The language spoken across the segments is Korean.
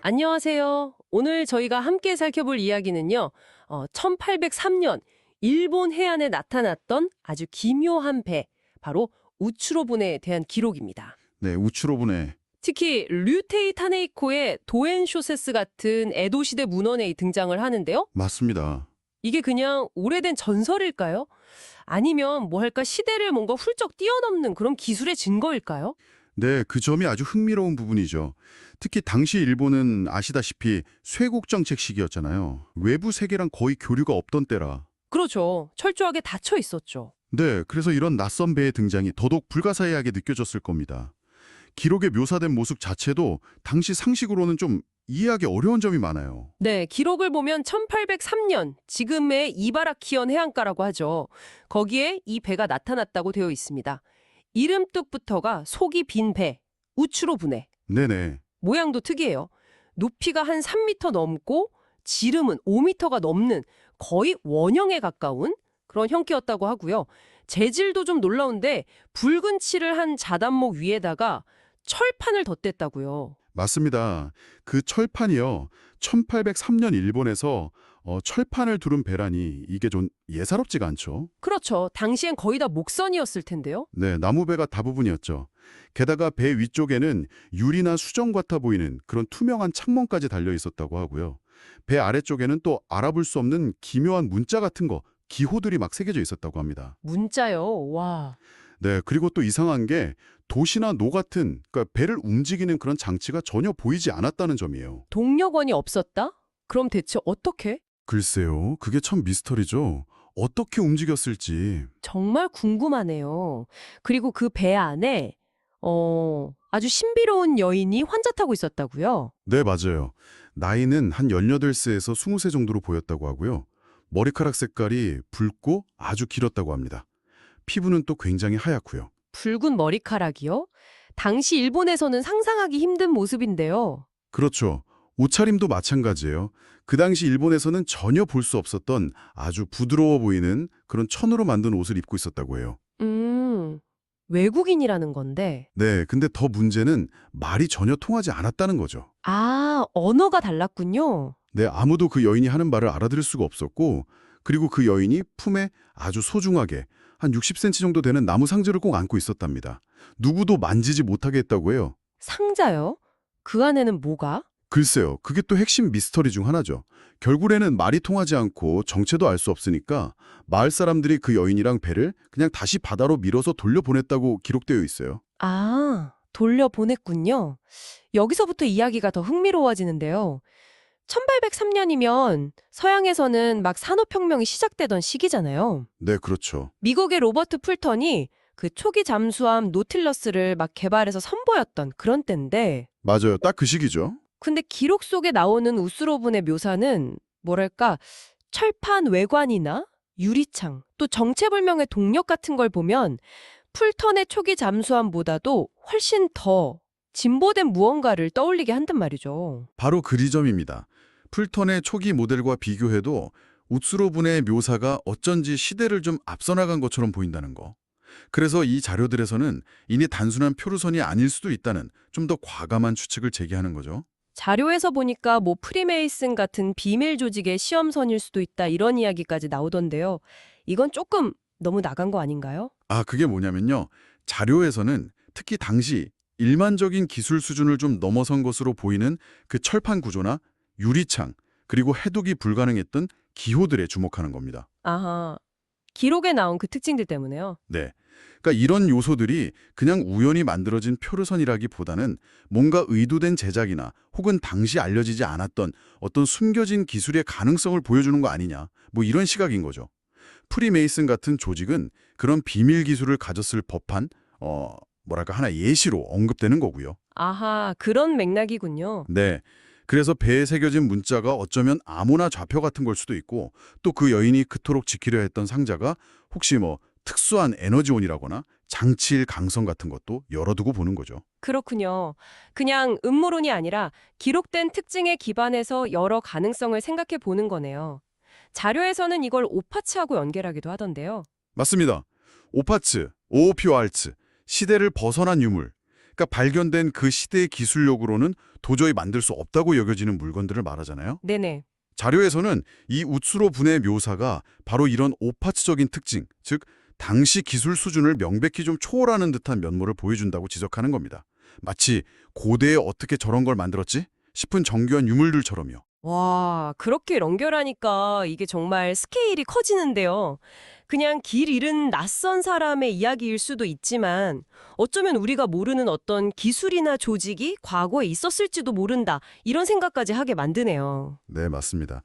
안녕하세요. 오늘 저희가 함께 살펴볼 이야기는요. 1803년 일본 해안에 나타났던 아주 기묘한 배, 바로 우츠로분에 대한 기록입니다. 네, 우츠로분해. 특히 류테이 타네이코의 도엔쇼세스 같은 에도 시대 문헌에 등장을 하는데요. 맞습니다. 이게 그냥 오래된 전설일까요? 아니면 뭐 할까 시대를 뭔가 훌쩍 뛰어넘는 그런 기술의 증거일까요? 네, 그 점이 아주 흥미로운 부분이죠. 특히 당시 일본은 아시다시피 쇄국 정책 시기였잖아요. 외부 세계랑 거의 교류가 없던 때라. 그렇죠. 철저하게 닫혀 있었죠. 네, 그래서 이런 낯선 배의 등장이 더더욱 불가사의하게 느껴졌을 겁니다. 기록에 묘사된 모습 자체도 당시 상식으로는 좀 이해하기 어려운 점이 많아요. 네, 기록을 보면 1803년, 지금의 이바라키현 해안가라고 하죠. 거기에 이 배가 나타났다고 되어 있습니다. 이름뜻부터가 속이 빈 배, 우추로분해. 네네. 모양도 특이해요. 높이가 한 3m 넘고 지름은 5m가 넘는 거의 원형에 가까운 그런 형태였다고 하고요. 재질도 좀 놀라운데 붉은 칠을 한 자단목 위에다가 철판을 덧댔다고요. 맞습니다. 그 철판이요. 1803년 일본에서 철판을 두른 배라니 이게 좀 예사롭지가 않죠. 그렇죠. 당시엔 거의 다 목선이었을 텐데요. 네, 나무배가 대부분이었죠. 게다가 배 위쪽에는 유리나 수정 같아 보이는 그런 투명한 창문까지 달려 있었다고 하고요. 배 아래쪽에는 또 알아볼 수 없는 기묘한 문자 같은 거, 기호들이 막 새겨져 있었다고 합니다. 문자요. 와. 네, 그리고 또 이상한 게 도시나 노 같은 그러니까 배를 움직이는 그런 장치가 전혀 보이지 않았다는 점이에요. 동력원이 없었다? 그럼 대체 어떻게? 글쎄요, 그게 참 미스터리죠. 어떻게 움직였을지. 정말 궁금하네요. 그리고 그 배 안에 아주 신비로운 여인이 환자 타고 있었다고요? 네, 맞아요. 나이는 한 18세에서 20세 정도로 보였다고 하고요. 머리카락 색깔이 붉고 아주 길었다고 합니다. 피부는 또 굉장히 하얗고요. 붉은 머리카락이요? 당시 일본에서는 상상하기 힘든 모습인데요. 그렇죠. 옷차림도 마찬가지예요. 그 당시 일본에서는 전혀 볼 수 없었던 아주 부드러워 보이는 그런 천으로 만든 옷을 입고 있었다고 해요. 외국인이라는 건데. 네, 근데 더 문제는 말이 전혀 통하지 않았다는 거죠. 아, 언어가 달랐군요. 네, 아무도 그 여인이 하는 말을 알아들을 수가 없었고, 그리고 그 여인이 품에 아주 소중하게 한 60cm 정도 되는 나무 상자를 꼭 안고 있었답니다. 누구도 만지지 못하게 했다고 해요. 상자요? 그 안에는 뭐가? 글쎄요, 그게 또 핵심 미스터리 중 하나죠. 결국에는 말이 통하지 않고 정체도 알 수 없으니까 마을 사람들이 그 여인이랑 배를 그냥 다시 바다로 밀어서 돌려보냈다고 기록되어 있어요. 아, 돌려보냈군요. 여기서부터 이야기가 더 흥미로워지는데요. 1803년이면 서양에서는 막 산업혁명이 시작되던 시기잖아요. 네, 그렇죠. 미국의 로버트 풀턴이 그 초기 잠수함 노틸러스를 막 개발해서 선보였던 그런 때인데, 맞아요. 딱 그 시기죠. 근데 기록 속에 나오는 우스로분의 묘사는 뭐랄까 철판 외관이나 유리창, 또 정체불명의 동력 같은 걸 보면 풀턴의 초기 잠수함보다도 훨씬 더 진보된 무언가를 떠올리게 한단 말이죠. 바로 그 지점입니다. 풀턴의 초기 모델과 비교해도 우츠로분의 묘사가 어쩐지 시대를 좀 앞서 나간 것처럼 보인다는 거. 그래서 이 자료들에서는 이니 단순한 표류선이 아닐 수도 있다는 좀 더 과감한 추측을 제기하는 거죠. 자료에서 보니까 뭐 프리메이슨 같은 비밀 조직의 시험선일 수도 있다 이런 이야기까지 나오던데요. 이건 조금 너무 나간 거 아닌가요? 아, 그게 뭐냐면요. 자료에서는 특히 당시 일반적인 기술 수준을 좀 넘어선 것으로 보이는 그 철판 구조나 유리창, 그리고 해독이 불가능했던 기호들에 주목하는 겁니다. 아하, 기록에 나온 그 특징들 때문에요. 네. 그러니까 이런 요소들이 그냥 우연히 만들어진 표류선이라기보다는 뭔가 의도된 제작이나 혹은 당시 알려지지 않았던 어떤 숨겨진 기술의 가능성을 보여주는 거 아니냐. 뭐 이런 시각인 거죠. 프리메이슨 같은 조직은 그런 비밀 기술을 가졌을 법한 뭐랄까 하나 예시로 언급되는 거고요. 아하, 그런 맥락이군요. 네. 그래서 배에 새겨진 문자가 어쩌면 아무나 좌표 같은 걸 수도 있고 또 그 여인이 그토록 지키려 했던 상자가 혹시 뭐 특수한 에너지원이라거나 장치일 강성 같은 것도 열어두고 보는 거죠. 그렇군요. 그냥 음모론이 아니라 기록된 특징에 기반해서 여러 가능성을 생각해 보는 거네요. 자료에서는 이걸 오파츠하고 연결하기도 하던데요. 맞습니다. 오파츠, 오오피오알츠, 시대를 벗어난 유물. 그러니까 발견된 그 시대의 기술력으로는 도저히 만들 수 없다고 여겨지는 물건들을 말하잖아요. 네네. 자료에서는 이 우츠로 분의 묘사가 바로 이런 오파츠적인 특징, 즉 당시 기술 수준을 명백히 좀 초월하는 듯한 면모를 보여준다고 지적하는 겁니다. 마치 고대에 어떻게 저런 걸 만들었지? 싶은 정교한 유물들처럼요. 와, 그렇게 연결하니까 이게 정말 스케일이 커지는데요. 그냥 길 잃은 낯선 사람의 이야기일 수도 있지만 어쩌면 우리가 모르는 어떤 기술이나 조직이 과거에 있었을지도 모른다. 이런 생각까지 하게 만드네요. 네, 맞습니다.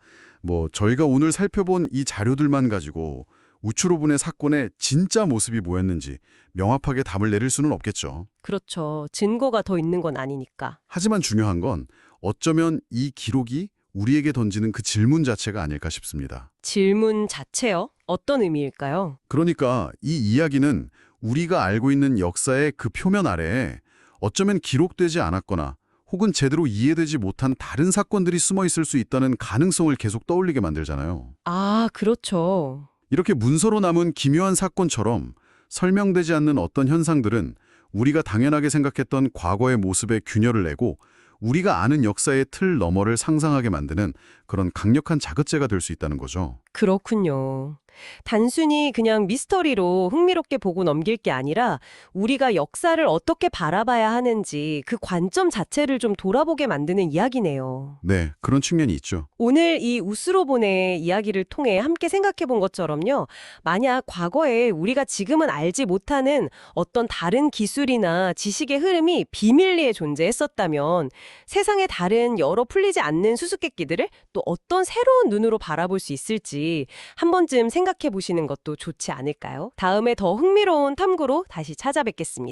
저희가 오늘 살펴본 이 자료들만 가지고 우츠로분의 사건의 진짜 모습이 뭐였는지 명확하게 답을 내릴 수는 없겠죠. 그렇죠. 증거가 더 있는 건 아니니까. 하지만 중요한 건 어쩌면 이 기록이 우리에게 던지는 그 질문 자체가 아닐까 싶습니다. 질문 자체요? 어떤 의미일까요? 그러니까 이 이야기는 우리가 알고 있는 역사의 그 표면 아래에 어쩌면 기록되지 않았거나 혹은 제대로 이해되지 못한 다른 사건들이 숨어 있을 수 있다는 가능성을 계속 떠올리게 만들잖아요. 아, 그렇죠. 이렇게 문서로 남은 기묘한 사건처럼 설명되지 않는 어떤 현상들은 우리가 당연하게 생각했던 과거의 모습에 균열을 내고 우리가 아는 역사의 틀 너머를 상상하게 만드는 그런 강력한 자극제가 될 수 있다는 거죠. 그렇군요. 단순히 그냥 미스터리로 흥미롭게 보고 넘길 게 아니라 우리가 역사를 어떻게 바라봐야 하는지 그 관점 자체를 좀 돌아보게 만드는 이야기네요. 네, 그런 측면이 있죠. 오늘 이 우스로본의 이야기를 통해 함께 생각해 본 것처럼요. 만약 과거에 우리가 지금은 알지 못하는 어떤 다른 기술이나 지식의 흐름이 비밀리에 존재했었다면 세상의 다른 여러 풀리지 않는 수수께끼들을 또 어떤 새로운 눈으로 바라볼 수 있을지 한 번쯤 생각해 보시는 것도 좋지 않을까요? 다음에 더 흥미로운 탐구로 다시 찾아뵙겠습니다.